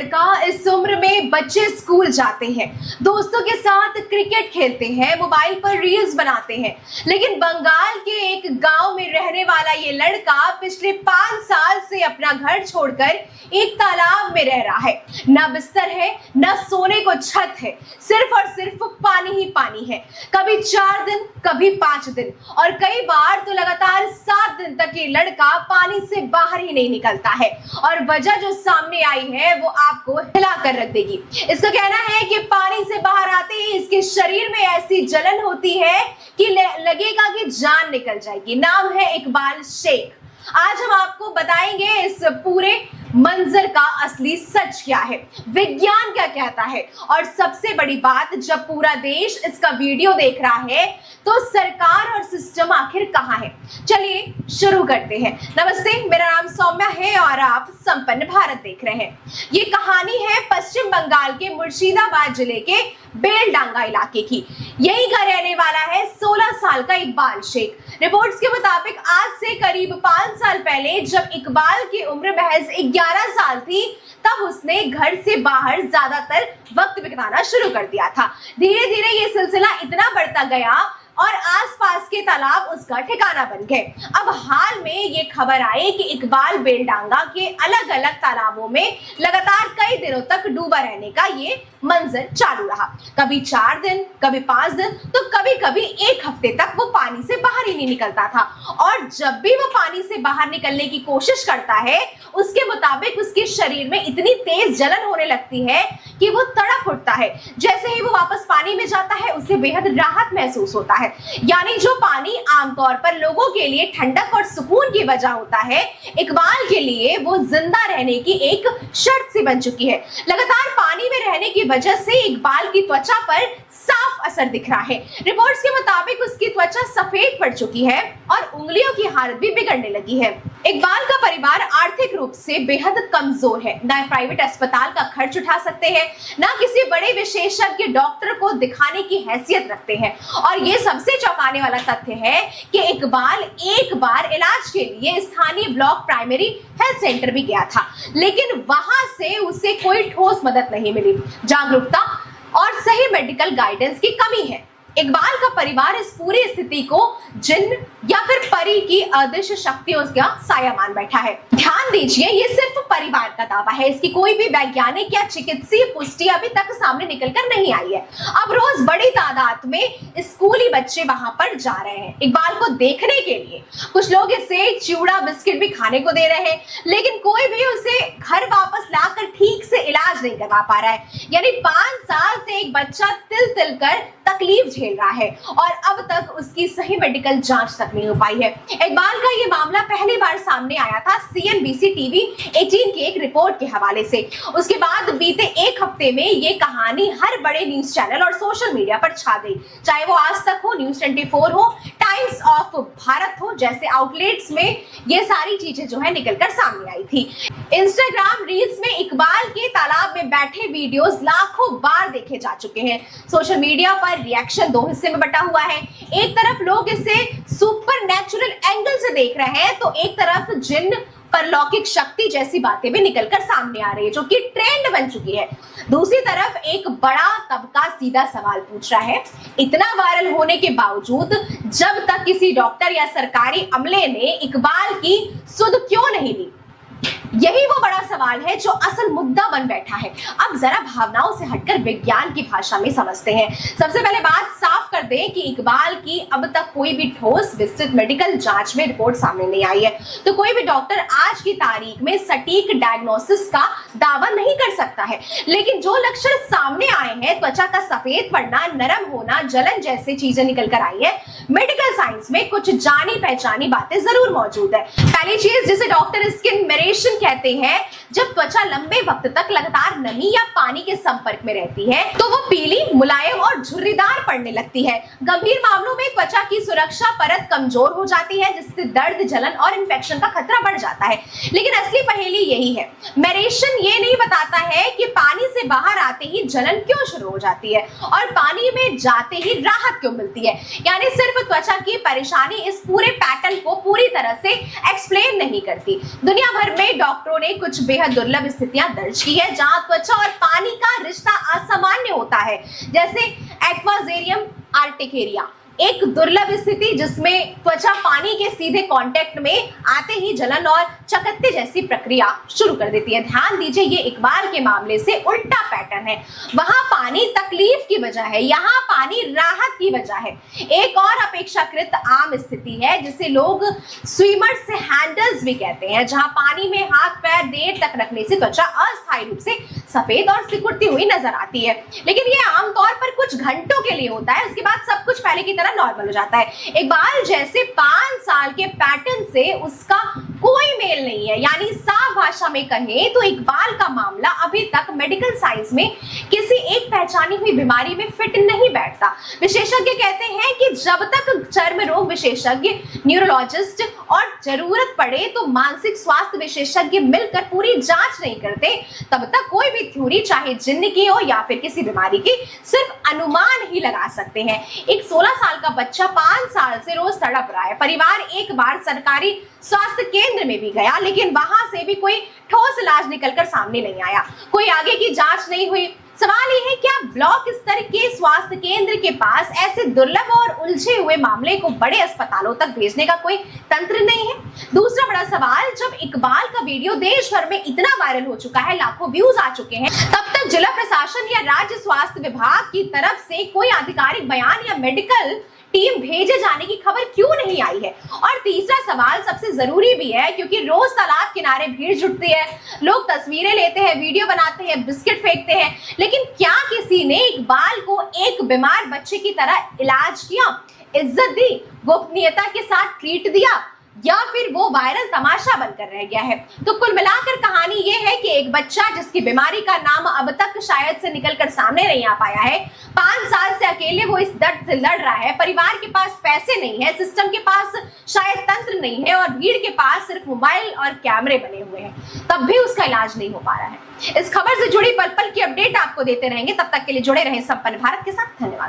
लड़का, इस उम्र में बच्चे स्कूल जाते हैं, दोस्तों के साथ क्रिकेट खेलते हैं, मोबाइल पर रील्स बनाते हैं। लेकिन बंगाल के एक गांव में रहने वाला ये लड़का पिछले 5 साल से अपना घर छोड़कर एक तालाब में रह रहा है। ना बिस्तर है, ना सोने को छत है, सिर्फ और सिर्फ पानी ही पानी है। कभी 4 दिन, कभी 5 दिन और कई बार तो लगातार 7 दिन तक ये लड़का पानी से बाहर ही नहीं निकलता है। और वजह जो सामने आई है वो आपको हिला कर रख देगी। इसका कहना है कि पानी से बाहर आते ही इसके शरीर में ऐसी जलन होती है कि लगेगा कि जान निकल जाएगी। नाम है इकबाल शेख। आज हम आपको बताएंगे इस पूरे मंजर का असली सच क्या है, विज्ञान क्या कहता है, और सबसे बड़ी बात, जब पूरा देश इसका वीडियो देख रहा है तो सरकार और सिस्टम आखिर कहां है। चलिए शुरू करते हैं। नमस्ते, मेरा नाम सौम्या है और आप संपन्न भारत देख रहे हैं। ये कहानी है पश्चिम बंगाल के मुर्शिदाबाद जिले के बेलडांगा इलाके की। यही का रहने वाला है 16 साल का इकबाल शेख। रिपोर्ट्स के मुताबिक आज से करीब 5 साल पहले जब इकबाल की उम्र महज 11 साल थी, तब उसने घर से बाहर ज्यादातर वक्त बिताना शुरू कर दिया था। धीरे धीरे ये सिलसिला इतना बढ़ता गया और आसपास के तालाब उसका ठिकाना बन गए। अब हाल में ये खबर आई कि इकबाल बेलडांगा के अलग अलग तालाबों में लगातार कई दिनों तक डूबा रहने का ये मंजर चालू रहा। कभी 4 दिन, कभी 5 दिन, तो कभी कभी 1 हफ्ते तक वो पानी से बाहर ही नहीं निकलता था। और जब भी वो पानी से बाहर निकलने की कोशिश करता है, उसके मुताबिक उसके शरीर में इतनी तेज जलन होने लगती है कि वो तड़प उठता है। जैसे ही वो वापस पानी में जाता है, उसे बेहद राहत महसूस होता है। यानी जो पानी आमतौर पर लोगों के लिए ठंडक और सुकून की वजह होता है, इकबाल के लिए वो जिंदा रहने की एक शर्त सी बन चुकी है। लगातार पानी में रहने की वजह से इकबाल की त्वचा पर साफ असर दिख रहा है। रिपोर्ट्स के मुताबिक उसकी त्वचा सफेद पड़ चुकी है और उंगलियों की हालत भी बिगड़ने लगी है। इकबाल का परिवार आर्थिक रूप से बेहद कमजोर है। ना प्राइवेट अस्पताल का खर्च उठा सकते हैं, ना किसी बड़े विशेषज्ञ डॉक्टर को दिखाने की हैसियत रखते हैं। और ये सबसे चौंकाने वाला तथ्य है कि इकबाल एक बार इलाज के लिए स्थानीय ब्लॉक प्राइमरी हेल्थ सेंटर भी गया था, लेकिन वहां से उसे कोई ठोस मदद नहीं मिली। जागरूकता और सही मेडिकल गाइडेंस की कमी है। इकबाल का परिवार इस पूरी स्थिति को जिन्न या फिर परी की अदृश्य शक्तियों का साया मान बैठा है। ध्यान दीजिए, ये सिर्फ परिवार का दावा है, इसकी कोई भी वैज्ञानिक या चिकित्सीय पुष्टि अभी तक सामने निकलकर नहीं आई है। अब रोज बड़ी तादाद में स्कूली बच्चे वहां पर जा रहे हैं इकबाल को देखने के लिए। कुछ लोग इसे चिवड़ा बिस्किट भी खाने को दे रहे हैं, लेकिन कोई भी उसे घर वापस लाकर ठीक से इलाज नहीं करवा पा रहा है। यानी 5 साल से एक बच्चा तिल तिल कर तकलीफ झेल रहा है और अब तक उसकी सही मेडिकल जांच तक नहीं हो पाई है। इकबाल का ये मामला पहली बार सामने आया था CNBC TV 18 की एक रिपोर्ट के हवाले से। उसके बाद बीते 1 हफ्ते में ये कहानी हर बड़े न्यूज चैनल और सोशल मीडिया पर छा गई। चाहे वो आज तक हो, न्यूज 24 हो, टाइम्स ऑफ भारत हो, जैसे आउटलेट्स में ये सारी चीजें जो है निकलकर सामने आई थी। इंस्टाग्राम रील्स में इकबाल के तालाब में बैठे वीडियोस लाखों बार देखे जा चुके हैं। सोशल मीडिया पर रिएक्शन 2 हिस्से में बटा हुआ है। एक तरफ लोग इसे सुपर नेचुरल एंगल से देख रहे हैं, तो एक तरफ जिन्न, परलौकिक शक्ति जैसी बातें भी निकलकर सामने आ रही है, जो कि ट्रेंड बन चुकी है। दूसरी तरफ एक बड़ा तबका सीधा सवाल पूछ रहा है, इतना वायरल होने के बावजूद जब तक किसी डॉक्टर या सरकारी अमले ने इकबाल की सुध क्यों नहीं ली? यही वो बड़ा सवाल है जो असल मुद्दा बन बैठा है। अब जरा भावनाओं से हटकर विज्ञान की भाषा में समझते हैं। सबसे पहले बात साफ कर दें कि इकबाल की अब तक कोई भी ठोस विस्तृत मेडिकल जांच में रिपोर्ट सामने नहीं आई है, तो कोई भी डॉक्टर आज की तारीख में सटीक डायग्नोसिस का दावा नहीं कर सकता है। लेकिन जो लक्षण सामने आए हैं, त्वचा का सफेद पड़ना, नरम होना, जलन जैसी चीजें निकल कर आई है, मेडिकल साइंस में कुछ जानी पहचानी बातें जरूर मौजूद है। पहली चीज जिसे डॉक्टर स्किन मेरेशन कहते हैं, जब त्वचा लंबे वक्त तक लगातार नमी या पानी के संपर्क में रहती है तो वो पीली, मुलायम और झुर्रीदार पड़ने लगती है। गंभीर मामलों में त्वचा की सुरक्षा परत कमजोर हो जाती है, जिससे दर्द, जलन और इंफेक्शन का खतरा बढ़ जाता है। लेकिन असली पहेली यही है, मेरेशन ये नहीं बताता है कि पानी से बाहर आते ही जलन क्यों शुरू हो जाती है और पानी में जाते ही राहत क्यों मिलती है। यानी सिर्फ त्वचा की परेशानी इस पूरे पैटर्न को पूरी तरह से एक्सप्लेन नहीं करती। दुनिया भर में डॉक्टरों ने कुछ बेहद दुर्लभ स्थितियां दर्ज की है जहां त्वचा और पानी का रिश्ता असामान्य होता है, जैसे एक्वाजेरियम आर्टिकेरिया, एक दुर्लभ स्थिति जिसमें त्वचा पानी के सीधे कांटेक्ट में आते ही जलन और चकत्ते जैसी प्रक्रिया शुरू कर देती है। ध्यान दीजिए, ये इकबाल के मामले से उल्टा पैटर्न है। वहां पानी तकलीफ की वजह है, यहाँ पानी राहत की वजह है। एक और अपेक्षाकृत आम स्थिति है जिसे लोग स्विमर से हैंडल्स भी कहते हैं, जहां पानी में हाथ पैर देर तक रखने से त्वचा अस्थायी रूप से सफेद और सिकुड़ती हुई नजर आती है। लेकिन ये आमतौर पर कुछ घंटों के लिए होता है, उसके बाद सब कुछ पहले की नॉर्मल हो जाता है। इकबाल जैसे 5 साल के पैटर्न से उसका कोई मेल नहीं है। यानी साफ भाषा में कहें तो इकबाल का मामला अभी तक मेडिकल साइंस में किसी एक पहचानी हुई बीमारी में फिट नहीं बैठता। विशेषज्ञ कहते हैं कि जब तक चर्म रोग विशेषज्ञ, न्यूरोलॉजिस्ट और जरूरत पड़े तो मानसिक स्वास्थ्य विशेषज्ञ मिलकर पूरी जांच नहीं करते, तब तक कोई भी थ्योरी, चाहे जिन्न की हो या फिर किसी बीमारी की, सिर्फ अनुमान ही लगा सकते हैं। एक 16 साल का बच्चा 5 साल से रोज तड़प रहा है। परिवार एक बार सरकारी स्वास्थ्य केंद्र में भी गया, लेकिन वहां से भी कोई ठोस इलाज निकलकर सामने नहीं आया, कोई आगे की जांच नहीं हुई। सवाल यह है, क्या ब्लॉक स्तर के स्वास्थ्य केंद्र के पास ऐसे दुर्लभ और उलझे हुए मामले को बड़े अस्पतालों तक भेजने का कोई तंत्र नहीं है? दूसरा बड़ा सवाल, जब इकबाल का वीडियो देश भर में इतना वायरल हो चुका है, लाखों व्यूज आ चुके हैं, तब तक जिला प्रशासन या राज्य स्वास्थ्य विभाग की तरफ से कोई आधिकारिक बयान या मेडिकल टीम भेजे जाने की खबर क्यों नहीं आई है? और तीसरा सवाल सबसे जरूरी भी है, क्योंकि रोज तालाब किनारे भीड़ जुटती है, लोग तस्वीरें लेते हैं, वीडियो बनाते हैं, बिस्किट फेंकते हैं, लेकिन क्या किसी ने इकबाल को एक बीमार बच्चे की तरह इलाज किया, इज्जत दी, गोपनीयता के साथ ट्रीट दिया, या फिर वो वायरल तमाशा बनकर रह गया है? तो कुल मिलाकर कहानी ये है कि एक बच्चा जिसकी बीमारी का नाम अब तक शायद से निकलकर सामने नहीं आ पाया है, 5 साल से अकेले वो इस दर्द से लड़ रहा है। परिवार के पास पैसे नहीं है, सिस्टम के पास शायद तंत्र नहीं है, और भीड़ के पास सिर्फ मोबाइल और कैमरे बने हुए हैं, तब भी उसका इलाज नहीं हो पा रहा है। इस खबर से जुड़ी पल पल की अपडेट आपको देते रहेंगे, तब तक के लिए जुड़े रहें संपन्न भारत के साथ। धन्यवाद।